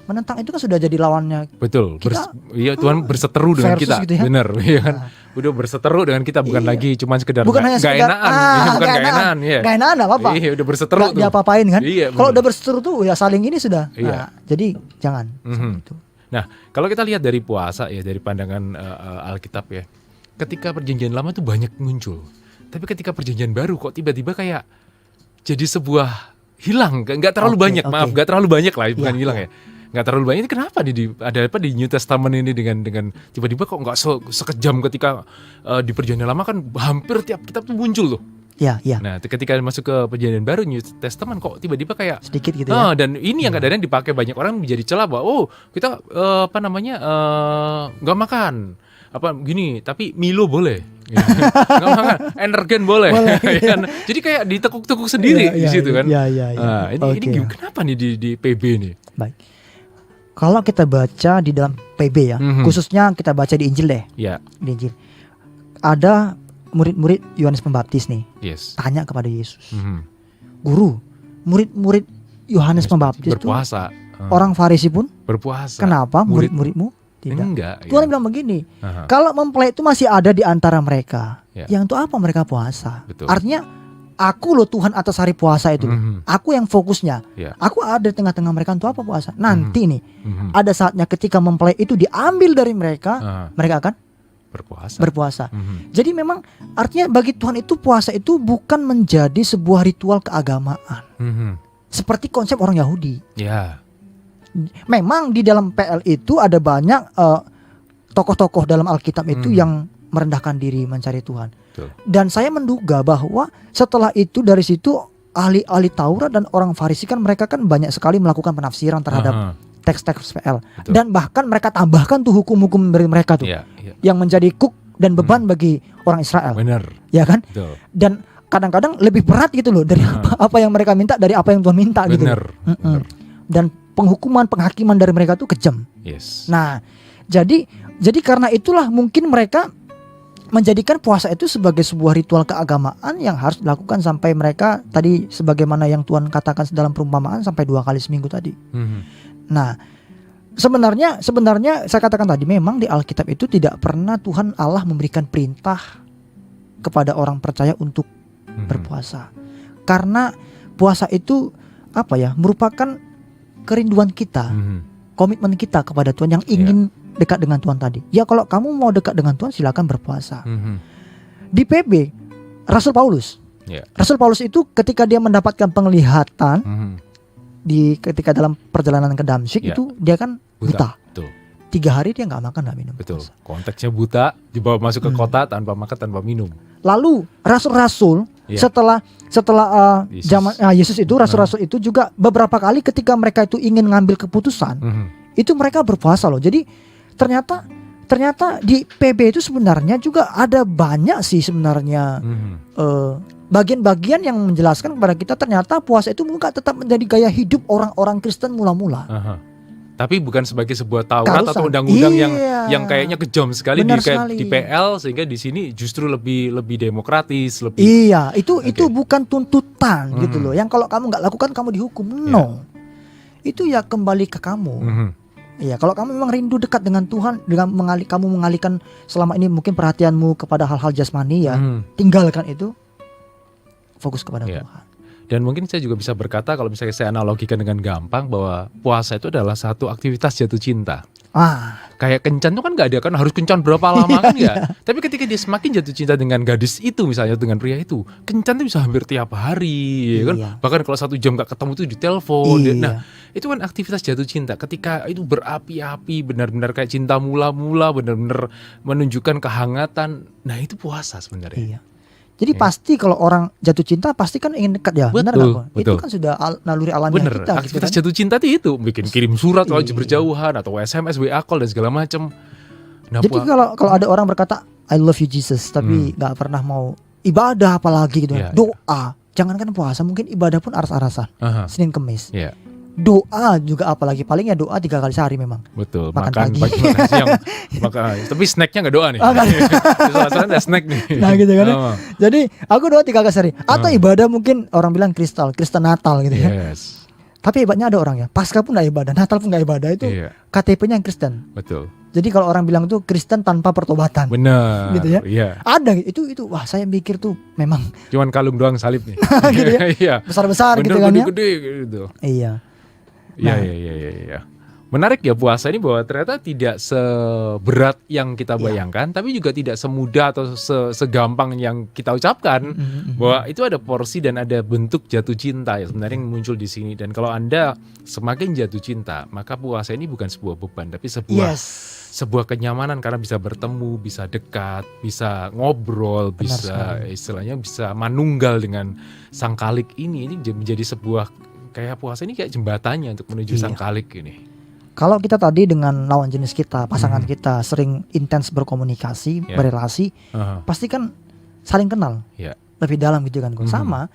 Menentang itu kan sudah jadi lawannya. Betul. Tuhan berseteru dengan kita. Gitu ya? Bener, ya kan? Udah berseteru dengan kita, bukan lagi cuma sekedar gaenaan. Bukan gaenaan, gaenaan apa-apa. Iya, udah berseteru tuh. Diapa-apain kan? Kalau udah berseteru tuh ya saling ini sudah. Nah, jadi jangan itu. Nah, kalau kita lihat dari puasa ya, dari pandangan Alkitab ya, ketika perjanjian lama tuh banyak muncul, tapi ketika perjanjian baru kok tiba-tiba kayak jadi sebuah hilang, nggak terlalu banyak, nggak terlalu banyak lah, bukan hilang ya, nggak terlalu banyak. Ini kenapa ada apa di New Testament ini dengan tiba-tiba kok nggak sekejam ketika di perjanjian lama kan hampir tiap kitab tuh muncul loh. Nah, ketika masuk ke perjanjian baru New Testament kok tiba-tiba kayak sedikit gitu ya. Dan ini yang kadang-kadang dipakai banyak orang menjadi celah bahwa kita nggak makan gini, tapi Milo boleh. Nggak makan, energen boleh. Jadi kayak ditekuk-tekuk sendiri di situ kan. Ini kenapa nih di PB nih? Baik. Kalau kita baca di dalam PB ya, khususnya kita baca di Injil deh. Di Injil. Ada murid-murid Yohanes Pembaptis nih. Tanya kepada Yesus. Guru, murid-murid Yohanes Pembaptis berpuasa. Orang Farisi pun berpuasa. Kenapa murid-muridmu tidak? Enggak. Tuhan bilang begini, kalau mempelai itu masih ada di antara mereka, yang untuk apa mereka puasa? Betul. Artinya aku loh Tuhan atas hari puasa itu. Aku yang fokusnya. Aku ada di tengah-tengah mereka, untuk apa puasa? Nanti nih ada saatnya ketika mempelai itu diambil dari mereka, mereka akan berpuasa. Jadi memang artinya bagi Tuhan itu puasa itu bukan menjadi sebuah ritual keagamaan. Seperti konsep orang Yahudi. Memang di dalam PL itu ada banyak tokoh-tokoh dalam Alkitab itu yang merendahkan diri mencari Tuhan. Dan saya menduga bahwa setelah itu dari situ ahli-ahli Taurat dan orang Farisi kan mereka kan banyak sekali melakukan penafsiran terhadap teks-teks PL. Dan bahkan mereka tambahkan tuh hukum-hukum dari mereka tuh yang menjadi kuk dan beban bagi orang Israel. Benar. Ya kan? Dan kadang-kadang lebih berat gitu loh dari apa yang mereka minta dari apa yang Tuhan minta gitu. Dan penghakiman dari mereka tuh kejam. Nah, jadi karena itulah mungkin mereka menjadikan puasa itu sebagai sebuah ritual keagamaan yang harus dilakukan sampai mereka tadi sebagaimana yang Tuhan katakan dalam perumpamaan sampai 2 kali seminggu tadi. Nah, sebenarnya saya katakan tadi, memang di Alkitab itu tidak pernah Tuhan Allah memberikan perintah kepada orang percaya untuk berpuasa. Karena puasa itu merupakan kerinduan kita, komitmen kita kepada Tuhan yang ingin dekat dengan Tuhan tadi. Ya kalau kamu mau dekat dengan Tuhan silakan berpuasa. Di PB Rasul Paulus itu ketika dia mendapatkan penglihatan ketika dalam perjalanan ke Damsyik itu dia kan buta. 3 hari dia nggak makan nggak minum. Betul. Konteksnya buta, dibawa masuk ke kota tanpa makan tanpa minum. Lalu rasul-rasul setelah Yesus itu, rasul-rasul itu juga beberapa kali ketika mereka itu ingin ngambil keputusan, itu mereka berpuasa loh. Jadi ternyata di PB itu sebenarnya juga ada banyak sih sebenarnya bagian-bagian yang menjelaskan kepada kita ternyata puasa itu bukan tetap menjadi gaya hidup orang-orang Kristen mula-mula. Tapi bukan sebagai sebuah Taurat atau undang-undang yang kayaknya kejam sekali di PL, sehingga di sini justru lebih demokratis, lebih. Iya, itu bukan tuntutan gitu loh. Yang kalau kamu nggak lakukan kamu dihukum. No. Itu ya kembali ke kamu. Iya, kalau kamu memang rindu dekat dengan Tuhan, dengan kamu mengalihkan selama ini mungkin perhatianmu kepada hal-hal jasmani ya, tinggalkan itu, fokus kepada Tuhan. Dan mungkin saya juga bisa berkata kalau misalnya saya analogikan dengan gampang bahwa puasa itu adalah satu aktivitas jatuh cinta. Kayak kencan itu kan nggak ada kan harus kencan berapa lama kan ya. Tapi ketika dia semakin jatuh cinta dengan gadis itu misalnya, dengan pria itu, kencan itu bisa hampir tiap hari, ya kan? Bahkan kalau 1 jam nggak ketemu itu ditelepon. Nah itu kan aktivitas jatuh cinta. Ketika itu berapi-api, benar-benar kayak cinta mula-mula, benar-benar menunjukkan kehangatan. Nah itu puasa sebenarnya. Jadi pasti kalau orang jatuh cinta pasti kan ingin dekat ya, benar nggak? Itu kan sudah naluri alamiah kita. Aktivitas gitu kan? jatuh cinta itu bikin kirim surat kalau berjauhan atau SMS, WA call dan segala macam. Nah, jadi kalau ada orang berkata I love you Jesus tapi nggak pernah mau ibadah apalagi gitu, doa, jangankan puasa, mungkin ibadah pun aras-arasan, Senin Kemis. Doa juga apalagi paling ya doa 3 kali sehari memang. Betul. Makan pagi, makan siang. Tapi snacknya nggak doa nih. Soalnya ada snack nih. Nah gitu kan. Jadi aku doa 3 kali sehari. Atau ibadah mungkin orang bilang Kristen Natal gitu ya. Tapi hebatnya ada orang ya, Paskah pun nggak ibadah, Natal pun nggak ibadah, itu KTP-nya yang Kristen. Betul. Jadi kalau orang bilang itu Kristen tanpa pertobatan. Benar. Gitu ya. Ada itu wah saya mikir tuh memang. Cuman kalung doang salib nih. Gitu ya. Besar-besar gitu kan ya. Gede gitu. Iya. Iya. Menarik ya puasa ini bahwa ternyata tidak seberat yang kita bayangkan, tapi juga tidak semudah atau segampang yang kita ucapkan. Bahwa itu ada porsi dan ada bentuk jatuh cinta ya sebenarnya yang muncul di sini. Dan kalau Anda semakin jatuh cinta, maka puasa ini bukan sebuah beban, tapi sebuah kenyamanan karena bisa bertemu, bisa dekat, bisa ngobrol, istilahnya bisa manunggal dengan sang kalik ini menjadi sebuah kayak puasa ini kayak jembatannya untuk menuju sang kalik ini. Kalau kita tadi dengan lawan jenis kita, pasangan kita sering intens berkomunikasi, berelasi, pasti kan saling kenal, lebih dalam gitu kan. Sama,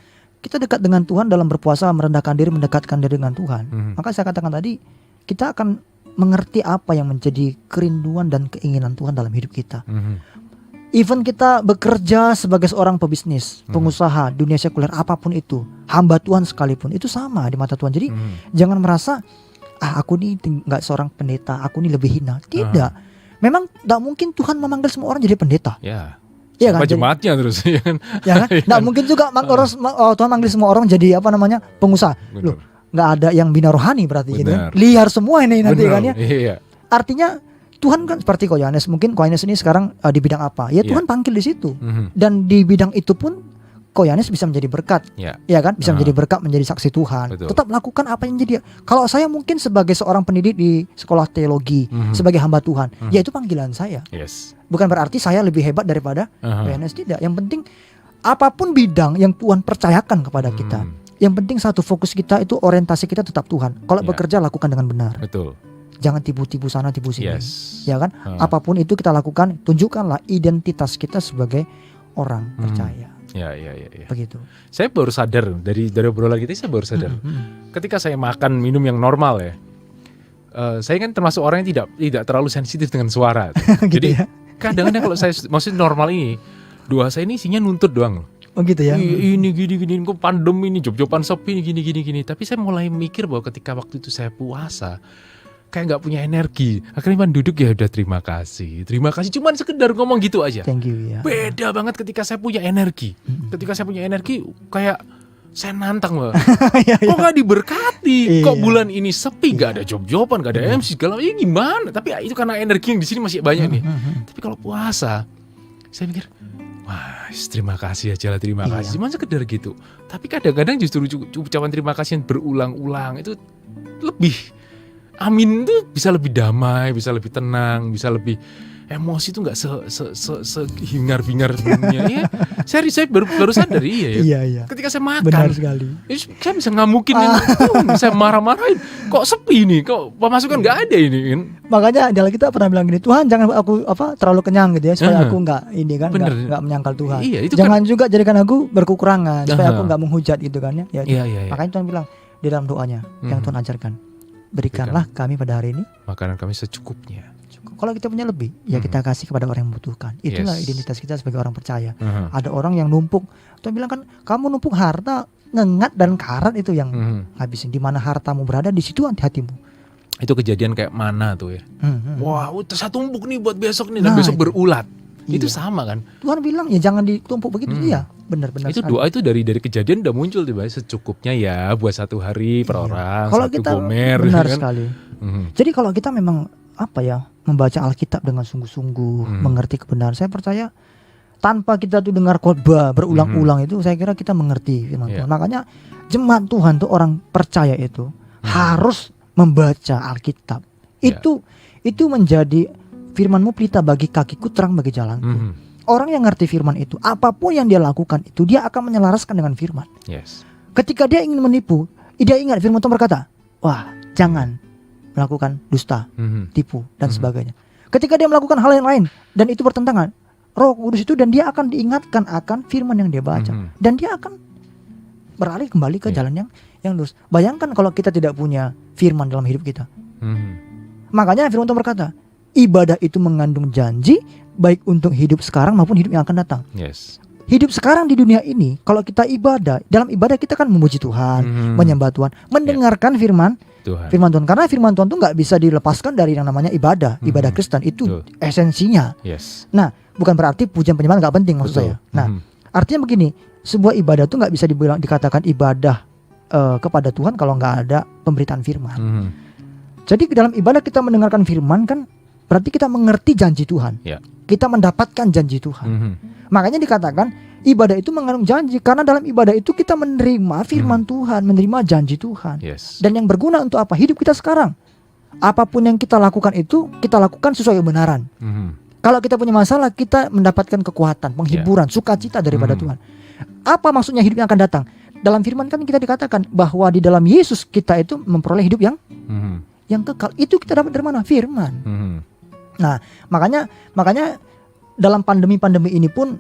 kita dekat dengan Tuhan dalam berpuasa, merendahkan diri, mendekatkan diri dengan Tuhan. Maka saya katakan tadi, kita akan mengerti apa yang menjadi kerinduan dan keinginan Tuhan dalam hidup kita. Even kita bekerja sebagai seorang pebisnis, pengusaha, dunia sekuler, apapun itu, hamba Tuhan sekalipun, itu sama di mata Tuhan. Jadi jangan merasa, aku ini nggak seorang pendeta, aku ini lebih hina. Tidak. Memang tidak mungkin Tuhan memanggil semua orang jadi pendeta. Iya kan? Jemaatnya terus. Ya kan? Tidak mungkin juga Tuhan manggil semua orang jadi pengusaha. Loh, nggak ada yang bina rohani berarti gitu kan? Liar semua ini nanti kan ya. Artinya Tuhan kan seperti Ko Yohanes, mungkin Ko Yohanes ini sekarang di bidang apa? Ya Tuhan panggil di situ. Dan di bidang itu pun Ko Yohanes bisa menjadi berkat. Ya kan? Bisa menjadi berkat, menjadi saksi Tuhan. Betul. Tetap lakukan apa yang jadi. Kalau saya mungkin sebagai seorang pendidik di sekolah teologi, sebagai hamba Tuhan, ya itu panggilan saya. Bukan berarti saya lebih hebat daripada Ko Yohanes, tidak. Yang penting apapun bidang yang Tuhan percayakan kepada kita, yang penting satu fokus kita itu orientasi kita tetap Tuhan. Kalau bekerja lakukan dengan benar. Betul. Jangan tipu-tipu sana, tipu sini. Ya kan? Apapun itu kita lakukan, tunjukkanlah identitas kita sebagai orang percaya. Ya. Begitu. Saya baru sadar dari obrolan kita, saya baru sadar. Ketika saya makan minum yang normal ya, saya kan termasuk orang yang tidak terlalu sensitif dengan suara. Gitu. Jadi kadang-kadang kalau saya maksudnya normal ini, doa saya ini isinya nuntut doang. Oh gitu ya. Ini gini, kok pandemi ini, job-joban sepi ini gini. Tapi saya mulai mikir bahwa ketika waktu itu saya puasa, kayak nggak punya energi. Akhirnya duduk ya udah terima kasih, cuman sekedar ngomong gitu aja. Thank you ya. Beda banget ketika saya punya energi. Ketika saya punya energi kayak saya nantang loh. Kok gak diberkati? Kok bulan ini sepi? Gak ada job-joban, gak ada MC segala macam. Gimana? Tapi itu karena energi yang di sini masih banyak nih. Tapi kalau puasa, saya mikir, wah, terima kasih aja lah, terima kasih. Cuma sekedar gitu. Tapi kadang-kadang justru ucapan terima kasih yang berulang-ulang itu lebih, amin itu bisa lebih damai, bisa lebih tenang, bisa lebih emosi itu nggak sehingar-bingar sebelumnya. Ya, saya baru sadar iya. Ketika saya makan, benar sekali. Saya bisa ngamukin, bisa marah-marahin. Kok sepi nih? Kok pemasukan nggak ada ini? Kan? Makanya adalah kita pernah bilang gini, Tuhan jangan aku terlalu kenyang gitu ya, supaya aku nggak ini kan, nggak menyangkal Tuhan. Iya, itu jangan kan, juga jadikan aku berkekurangan, supaya aku nggak menghujat gitu kan ya. Iya. Makanya Tuhan bilang di dalam doanya yang Tuhan ajarkan, berikanlah kami pada hari ini makanan kami secukupnya. Kalau kita punya lebih, ya kita kasih kepada orang yang membutuhkan. Itulah identitas kita sebagai orang percaya. Ada orang yang numpuk, Tuhan bilang kan, kamu numpuk harta, ngengat dan karat itu yang habisin. Di mana hartamu berada, di situ hatimu. Itu kejadian kayak mana tuh ya? Wah, saya tumpuk nih buat besok nih, dan besok berulat. Itu sama kan? Tuhan bilang ya jangan ditumpuk begitu. Iya, benar-benar. Itu doa itu dari kejadian udah muncul tiba secukupnya ya buat satu hari per orang, kalau satu kita, gomer. Benar kan? sekali. Jadi kalau kita memang membaca Alkitab dengan sungguh-sungguh, mengerti kebenaran, saya percaya tanpa kita tuh dengar khotbah berulang-ulang itu, saya kira kita mengerti firman Tuhan. Makanya jemaat Tuhan tuh orang percaya itu harus membaca Alkitab. Itu menjadi firman-Mu pelita bagi kakiku, terang bagi jalanku. Orang yang ngerti firman itu, apapun yang dia lakukan itu, dia akan menyelaraskan dengan firman. Ketika dia ingin menipu, dia ingat firman Tuhan berkata, wah, jangan melakukan dusta, tipu dan sebagainya. Ketika dia melakukan hal yang lain dan itu bertentangan, Roh Kudus itu, dan dia akan diingatkan akan firman yang dia baca, dan dia akan beralih kembali ke jalan yang lurus. Bayangkan kalau kita tidak punya firman dalam hidup kita. Makanya firman Tuhan berkata, ibadah itu mengandung janji baik untuk hidup sekarang maupun hidup yang akan datang. Hidup sekarang di dunia ini, kalau kita ibadah, dalam ibadah kita kan memuji Tuhan, menyembah Tuhan, mendengarkan firman Tuhan. Karena firman Tuhan itu nggak bisa dilepaskan dari yang namanya ibadah Kristen, itu esensinya. Nah, bukan berarti pujian penyembahan nggak penting maksud saya. Nah, artinya begini, sebuah ibadah itu nggak bisa dikatakan ibadah kepada Tuhan kalau nggak ada pemberitaan firman. Jadi dalam ibadah kita mendengarkan firman kan berarti kita mengerti janji Tuhan. Kita mendapatkan janji Tuhan. Makanya dikatakan ibadah itu mengandung janji, karena dalam ibadah itu kita menerima firman Tuhan, menerima janji Tuhan. Dan yang berguna untuk apa? Hidup kita sekarang. Apapun yang kita lakukan itu kita lakukan sesuai kebenaran. Kalau kita punya masalah, kita mendapatkan kekuatan, penghiburan, sukacita daripada Tuhan. Apa maksudnya hidup yang akan datang? Dalam firman kan kita dikatakan bahwa di dalam Yesus kita itu memperoleh hidup yang kekal. Itu kita dapat dari mana? Firman. Nah, makanya dalam pandemi ini pun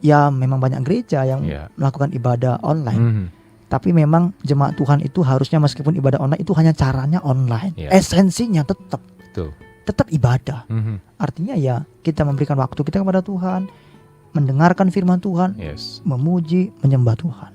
ya memang banyak gereja yang melakukan ibadah online. Tapi memang jemaat Tuhan itu harusnya meskipun ibadah online itu hanya caranya online, esensinya tetap ibadah. Artinya ya kita memberikan waktu kita kepada Tuhan, mendengarkan firman Tuhan, memuji, menyembah Tuhan.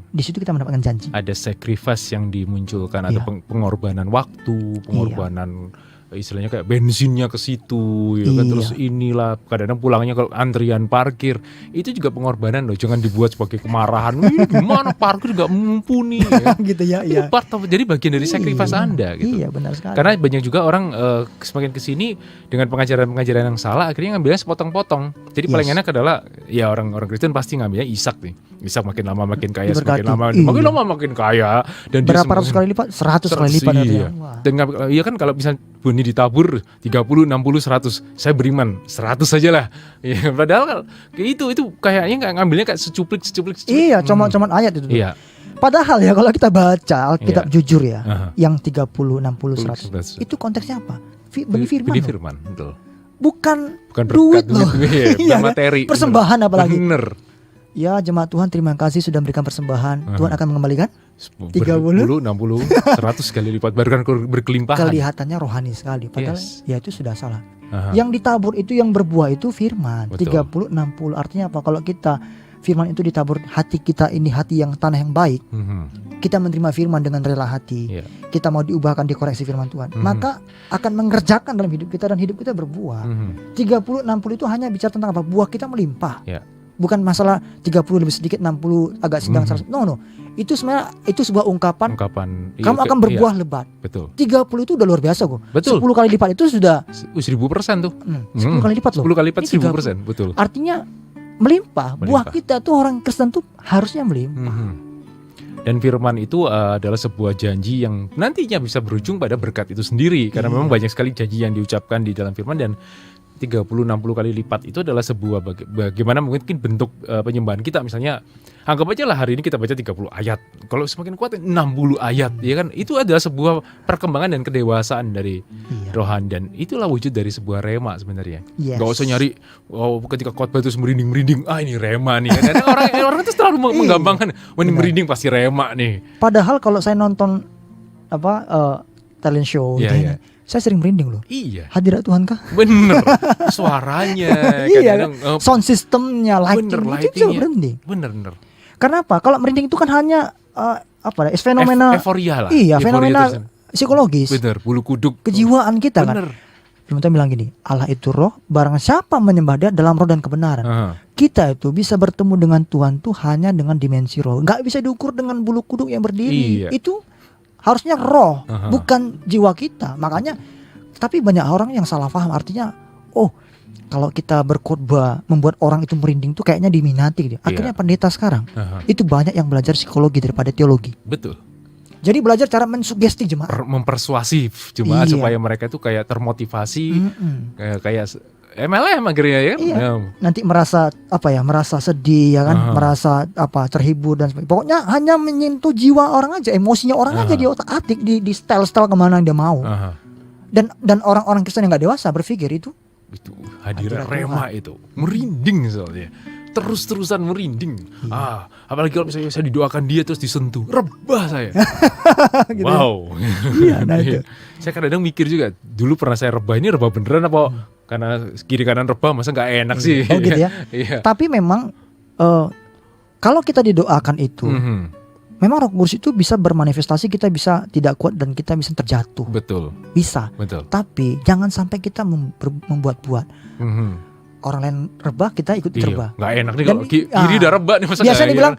Di situ kita mendapatkan janji. Ada sacrifice yang dimunculkan, ada pengorbanan waktu, pengorbanan istilahnya kayak bensinnya ke situ ya kan, terus inilah kadang-kadang pulangnya kalau antrian parkir itu juga pengorbanan loh, jangan dibuat sebagai kemarahan. Gimana parkir gak mumpuni ya. Gitu ya. Itu part of, jadi bagian dari sacrifice Anda gitu. Iya, benar sekali. Karena banyak juga orang semakin kesini dengan pengajaran-pengajaran yang salah akhirnya ngambilnya sepotong-potong. Jadi paling enak adalah ya orang Kristen pasti ngambilnya Ishak nih. Ishak makin lama makin kaya, semakin lama makin kaya, dan berapa ratus kali lipat? 100 kali lipat. Dan iya kan kalau bisa bunyi ditabur 30, 60, 100, saya beriman 100 saja lah. Ya, padahal itu kayaknya kayak ngambilnya kayak secuplik. Iya, cuman ayat itu. Iya. Padahal ya kalau kita baca Alkitab jujur ya, yang 30, 60, 100 itu konteksnya apa? Benih firman. Betul. Bukan duit loh. Bukan materi. Persembahan apalagi. Bener. Ya jemaat Tuhan, terima kasih sudah memberikan persembahan. Tuhan akan mengembalikan 30, 60, 100 kali lipat, bahkan berkelimpahan. Kelihatannya rohani sekali, padahal ya itu sudah salah. Yang ditabur itu, yang berbuah itu firman. Betul. 30, 60 artinya apa? Kalau kita firman itu ditabur hati kita ini, hati yang tanah yang baik, kita menerima firman dengan rela hati, kita mau diubahkan, dikoreksi firman Tuhan, maka akan mengerjakan dalam hidup kita dan hidup kita berbuah. 30-60 itu hanya bicara tentang apa? Buah kita melimpah. Bukan masalah 30 lebih sedikit, 60 agak sedang, 100. No. Itu sebenarnya itu sebuah ungkapan kamu akan berbuah lebat. Betul. 30 itu udah luar biasa kok. Betul. 10 kali lipat itu sudah 1000% tuh. 10 kali lipat loh. 10 kali lipat 1000%. Betul. Artinya melimpah. Buah kita tuh orang Kristen tuh harusnya melimpah. Dan firman itu adalah sebuah janji yang nantinya bisa berujung pada berkat itu sendiri. Karena memang banyak sekali janji yang diucapkan di dalam firman, dan 30-60 kali lipat itu adalah sebuah bagaimana mungkin bentuk penyembahan kita. Misalnya anggap aja lah hari ini kita baca 30 ayat. Kalau semakin kuat 60 ayat, ya kan? Itu adalah sebuah perkembangan dan kedewasaan dari rohani, dan itulah wujud dari sebuah rema sebenarnya. Gak usah nyari ketika khotbah terus merinding-merinding, ini rema nih. Orang itu selalu menggampangkan, ini merinding pasti rema nih. Padahal kalau saya nonton talent show saya sering merinding loh. Iya. Hadirat Tuhan kah? Bener. Suaranya. Iya. Sound systemnya, lighting itu merinding. Bener. Karena apa? Kalau merinding itu kan hanya fenomena euforia lah. Iya, fenomena psikologis. Bener. Bulu kuduk. Kejiwaan kita kan. Bener. Firman Tuhan bilang gini, Allah itu roh, barang siapa menyembah Dia dalam roh dan kebenaran. Kita itu bisa bertemu dengan Tuhan tuh hanya dengan dimensi roh. Nggak bisa diukur dengan bulu kuduk yang berdiri. Itu harusnya roh, bukan jiwa kita. Makanya, tapi banyak orang yang salah paham. Artinya, kalau kita berkhotbah membuat orang itu merinding tuh kayaknya diminati gitu. Akhirnya pendeta sekarang itu banyak yang belajar psikologi daripada teologi. Betul. Jadi belajar cara mensugesti jemaat, mempersuasif jemaat supaya mereka itu kayak termotivasi, kayak MLM akhirnya ya. Nanti merasa merasa sedih ya kan, merasa terhibur dan sebagainya. Pokoknya hanya menyentuh jiwa orang aja, emosinya orang aja, dia otak-atik di style-style kemana yang dia mau. Dan orang-orang Kristen yang nggak dewasa berpikir itu hadirat rema itu merinding soalnya. Terus-terusan merinding. Apalagi kalau misalnya saya didoakan dia terus disentuh, rebah saya. Gitu. Wow. Itu. Saya kadang-kadang mikir juga, dulu pernah saya rebah, ini rebah beneran apa? Karena kiri kanan rebah masa nggak enak sih. Oh gitu ya. Tapi memang kalau kita didoakan itu, memang Roh Kudus itu bisa bermanifestasi, kita bisa tidak kuat dan kita bisa terjatuh. Betul. Bisa. Betul. Tapi jangan sampai kita membuat-buat. Orang lain rebah, kita ikut rebah. Nggak enak nih kalau kiri udah rebah nih, masa biasanya dibilang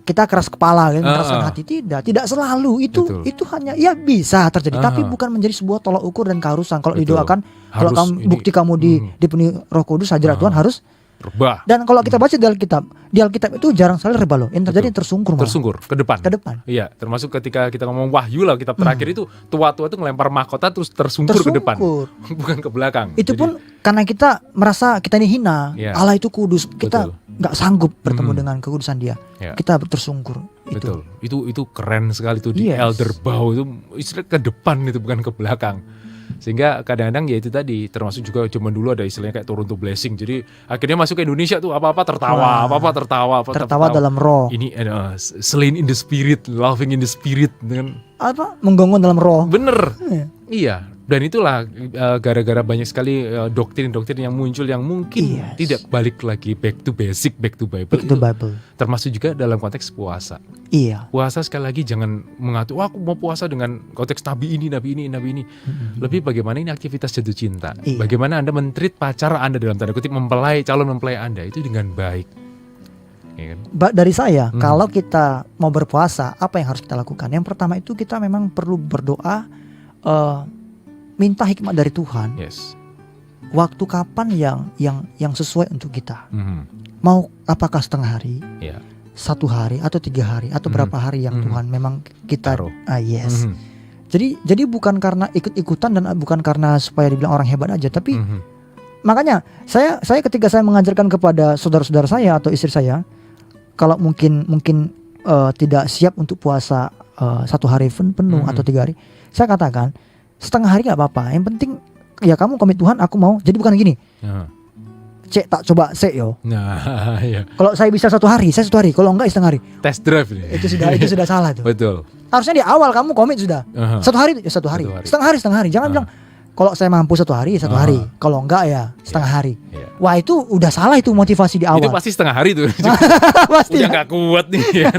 kita keras kepala, keras hati. Tidak selalu itu hanya bisa terjadi, tapi bukan menjadi sebuah tolak ukur dan keharusan. Kalau didoakan, kalau bukti kamu dipenuhi Roh Kudus, hadirat Tuhan harus rebah. Dan kalau kita baca di Alkitab itu jarang sekali rebah loh. Yang terjadi tersungkur ke depan. Iya, termasuk ketika kita ngomong Wahyu lah, kitab terakhir itu tua-tua itu ngelempar mahkota terus tersungkur ke depan, bukan ke belakang. Itu pun karena kita merasa kita ini hina. Allah itu kudus, kita nggak sanggup bertemu dengan kekudusan Dia. Kita tersungkur. Betul. Itu keren sekali tuh di elder bow itu istilah ke depan itu, bukan ke belakang. Sehingga kadang-kadang ya itu tadi, termasuk juga zaman dulu ada istilahnya kayak turun to blessing. Jadi akhirnya masuk ke Indonesia tuh apa-apa tertawa dalam roh. Ini slain in the spirit, laughing in the spirit, dengan menggonggong dalam roh. Bener. Iya. Dan itulah gara-gara banyak sekali doktrin-doktrin yang muncul yang mungkin tidak balik lagi back to basic, back to Bible. Termasuk juga dalam konteks puasa. Iya. Puasa sekali lagi jangan mengatur, aku mau puasa dengan konteks nabi ini. Lebih bagaimana ini aktivitas jatuh cinta. Bagaimana Anda men-treat pacar Anda, dalam tanda kutip calon mempelai Anda itu dengan baik. Ya kan? Dari saya, kalau kita mau berpuasa, apa yang harus kita lakukan? Yang pertama itu kita memang perlu berdoa, minta hikmat dari Tuhan. Waktu kapan yang sesuai untuk kita. Mau apakah setengah hari, 1 hari atau 3 hari atau berapa hari yang Tuhan memang kita Jadi bukan karena ikut-ikutan dan bukan karena supaya dibilang orang hebat aja, tapi makanya saya ketika saya mengajarkan kepada saudara-saudara saya atau istri saya, kalau mungkin tidak siap untuk puasa 1 hari penuh atau 3 hari, saya katakan setengah hari gak apa-apa. Yang penting ya kamu komit Tuhan, aku mau. Jadi bukan gini, cek tak coba sek yo. Kalau saya bisa 1 hari, saya 1 hari. Kalau enggak setengah hari. Test drive nih. Itu sudah salah tuh. Betul. Harusnya di awal kamu komit sudah. 1 hari ya 1 hari. Setengah hari. Jangan bilang kalau saya mampu 1 hari, 1 hari. Kalau enggak ya setengah hari. Wah itu udah salah itu motivasi di awal. Itu pasti setengah hari tuh. Pasti udah nggak kuat nih. Ya.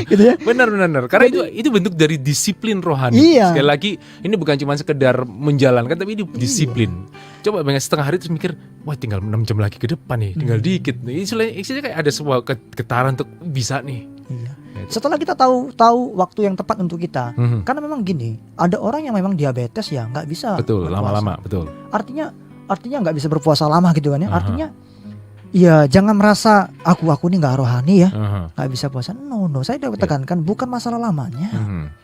Gitu ya. Benar. Karena itu bentuk dari disiplin rohani. Iya. Sekali lagi ini bukan cuma sekedar menjalankan, tapi ini disiplin. Coba bayangin setengah hari terus mikir, wah tinggal 6 jam lagi ke depan nih, tinggal dikit. Istilahnya kayak ada sebuah getaran untuk bisa nih. Iya. Setelah kita tahu waktu yang tepat untuk kita, karena memang gini, ada orang yang memang diabetes ya nggak bisa. Betul, berpuasa. lama-lama, betul. Artinya nggak bisa berpuasa lama gitu kan ya. Artinya ya jangan merasa aku ini nggak rohani ya, nggak bisa puasa. No, saya udah tekankan bukan masalah lamanya,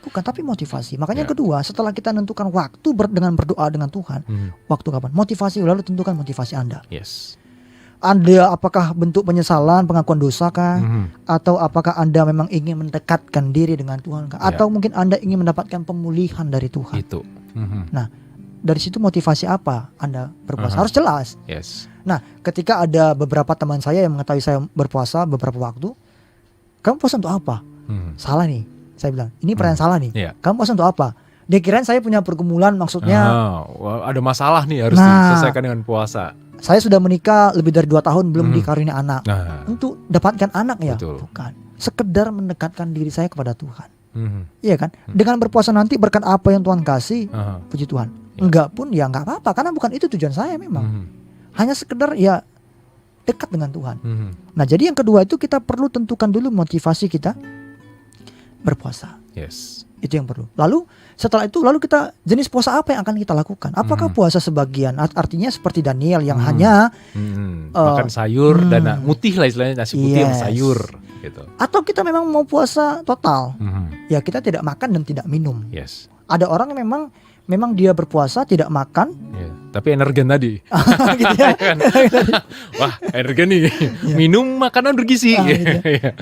bukan, tapi motivasi. Makanya kedua, setelah kita menentukan waktu dengan berdoa dengan Tuhan, waktu kapan? Motivasi, lalu tentukan motivasi Anda. Yes. Anda apakah bentuk penyesalan, pengakuan dosa kah? Atau apakah Anda memang ingin mendekatkan diri dengan Tuhan kah? Atau mungkin Anda ingin mendapatkan pemulihan dari Tuhan? Itu. Nah, dari situ motivasi apa Anda berpuasa harus jelas. Yes. Nah, ketika ada beberapa teman saya yang mengetahui saya berpuasa beberapa waktu, kamu puasa untuk apa? Salah nih, saya bilang. Ini pertanyaan salah nih. Kamu puasa untuk apa? Dia kirain saya punya pergumulan, maksudnya ada masalah nih harus diselesaikan dengan puasa. Saya sudah menikah lebih dari 2 tahun belum dikaruniai anak. Untuk dapatkan anak ya? Betul. Bukan. Sekedar mendekatkan diri saya kepada Tuhan. Iya kan? Dengan berpuasa nanti berkat apa yang Tuhan kasih, puji Tuhan. Enggak pun ya enggak apa-apa, karena bukan itu tujuan saya memang. Hanya sekedar ya dekat dengan Tuhan. Nah, jadi yang kedua itu kita perlu tentukan dulu motivasi kita berpuasa. Yes. Itu yang perlu. Lalu setelah itu kita jenis puasa apa yang akan kita lakukan? Apakah puasa sebagian? Artinya seperti Daniel yang hanya makan sayur dan mutih lah istilahnya, nasi putih sama sayur gitu. Atau kita memang mau puasa total. Ya kita tidak makan dan tidak minum. Yes. Ada orang yang memang dia berpuasa tidak makan. Tapi energen tadi. Gitu ya. Wah, energen nih. Minum makanan bergizi. Gitu ya.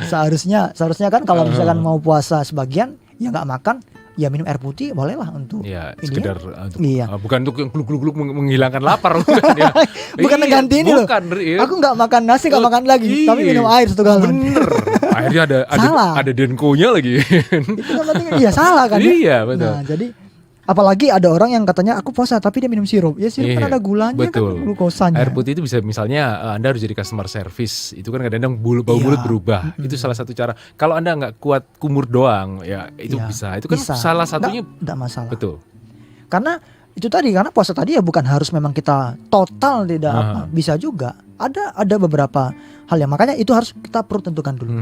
Seharusnya kan kalau misalkan mau puasa sebagian ya nggak makan, ya minum air putih bolehlah untuk sekedar untuk, bukan untuk yang gluk-gluk menghilangkan lapar. Bukan ganti ini loh. Aku nggak makan nasi, nggak makan lagi, tapi minum air 1 galon. Bener. Akhirnya ada denkonya lagi. Itu kan berarti iya salah kan? Iya betul. Nah jadi apalagi ada orang yang katanya aku puasa tapi dia minum sirup. Ya sirup kan ada gulanya, betul. Kan glukosanya. Air putih itu bisa misalnya Anda harus jadi customer service. Itu kan kadang-kadang bau mulut berubah. Itu salah satu cara. Kalau Anda nggak kuat kumur doang, ya itu bisa. Itu kan salah satunya. Nggak masalah. Betul. Karena itu tadi, karena puasa tadi ya bukan harus memang kita total tidak apa. Bisa juga. Ada beberapa hal yang makanya itu harus kita perlu tentukan dulu.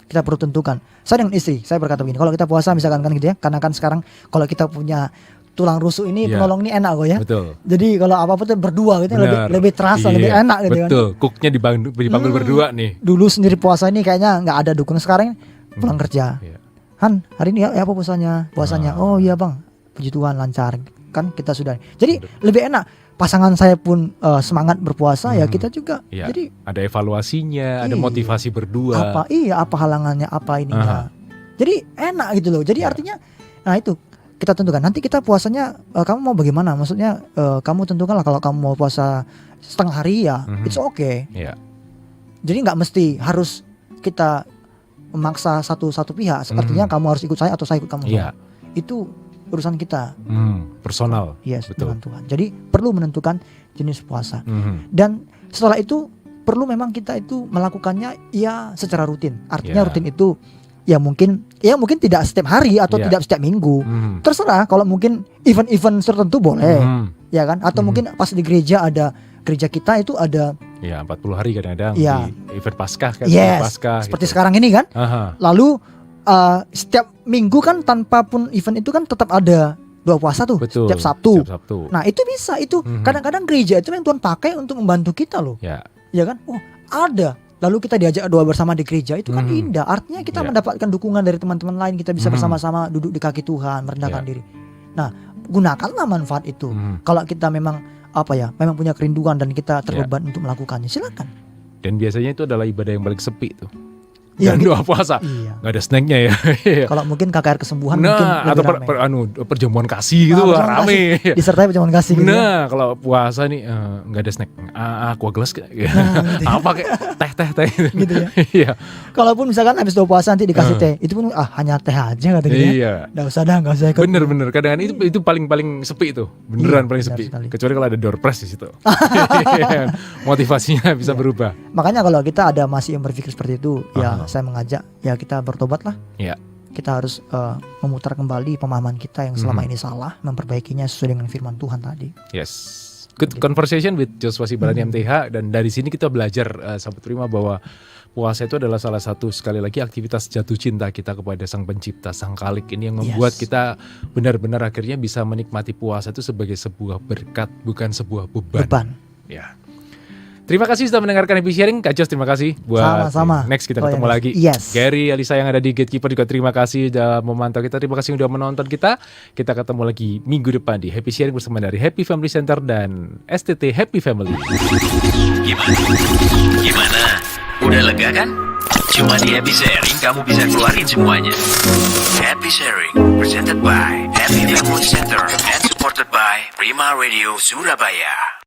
Kita perlu tentukan. Saya dengan istri, saya berkata begini, kalau kita puasa misalkan kan gitu ya, karena kan sekarang kalau kita punya tulang rusuk ini, penolong ini enak kok ya. Betul. Jadi kalau apa-apa tuh berdua gitu lebih terasa, lebih enak gitu kan. Betul. Cooknya dipanggil berdua nih. Dulu sendiri puasa ini kayaknya nggak ada dukung, sekarang pulang kerja. Han, hari ini ya apa puasanya? Oh iya bang, puji Tuhan lancar. Kan kita sudah. Jadi lebih enak. Pasangan saya pun semangat berpuasa ya kita juga. Jadi ada evaluasinya, ada motivasi berdua. Apa halangannya, apa ininya. Jadi enak gitu loh. Jadi artinya, nah itu kita tentukan. Nanti kita puasanya kamu mau bagaimana? Maksudnya kamu tentukanlah kalau kamu mau puasa setengah hari ya, it's okay. Jadi nggak mesti harus kita memaksa satu pihak. Artinya kamu harus ikut saya atau saya ikut kamu. Itu urusan kita personal. Betul. Dengan Tuhan. Jadi perlu menentukan jenis puasa. Dan setelah itu perlu memang kita itu melakukannya ya secara rutin. Artinya rutin itu ya mungkin tidak setiap hari atau tidak setiap minggu. Terserah, kalau mungkin event-event tertentu boleh. Ya kan? Atau mungkin pas di gereja kita itu ada 40 hari kadang-kadang di event Paskah kan, Paskah seperti gitu. Sekarang ini kan. Lalu setiap minggu kan tanpa pun event itu kan tetap ada doa puasa tuh. Betul, setiap Sabtu. Nah itu bisa, itu kadang-kadang gereja itu yang Tuhan pakai untuk membantu kita loh. Ya kan? Oh ada. Lalu kita diajak doa bersama di gereja, itu kan indah. Artinya kita mendapatkan dukungan dari teman-teman lain. Kita bisa bersama-sama duduk di kaki Tuhan, merendahkan diri. Nah gunakanlah manfaat itu. Kalau kita memang memang punya kerinduan dan kita terbeban untuk melakukannya, silakan. Dan biasanya itu adalah ibadah yang paling sepi tuh. dan doa puasa. Nggak ada snacknya ya. Kalau mungkin KKR kesembuhan mungkin atau perjamuan kasih gitu rame. Disertai perjamuan kasih gitu. Kalau puasa nih nggak ada snack. Aqua gelas gitu. Apa kayak teh gitu ya. Iya. Kalaupun misalkan habis doa puasa nanti dikasih teh, itu pun hanya teh aja katanya. Iya. Nggak usah ikut. Bener. Kadang itu paling sepi itu. Beneran paling sepi. Sekali. Kecuali kalau ada door prize di situ. Motivasinya bisa berubah. Makanya kalau kita ada masih yang berpikir seperti itu, ya saya mengajak ya kita bertobat lah. Iya. Kita harus memutar kembali pemahaman kita yang selama ini salah, memperbaikinya sesuai dengan firman Tuhan tadi. Yes. Good conversation with Joshua Sibarani MTH, dan dari sini kita belajar sahabat Prima bahwa puasa itu adalah salah satu sekali lagi aktivitas jatuh cinta kita kepada Sang Pencipta, Sang Khalik ini yang membuat kita benar-benar akhirnya bisa menikmati puasa itu sebagai sebuah berkat, bukan sebuah beban. Ya. Terima kasih sudah mendengarkan Happy Sharing. Kak Jos, terima kasih buat sama-sama. Next kita ketemu lagi. Yes. Gary, Alisa yang ada di Gatekeeper juga terima kasih sudah memantau kita. Terima kasih sudah menonton kita. Kita ketemu lagi minggu depan di Happy Sharing bersama dari Happy Family Center dan STT Happy Family. Gimana? Udah lega kan? Cuma di Happy Sharing kamu bisa keluarin semuanya. Happy Sharing presented by Happy Family Center and supported by Prima Radio Surabaya.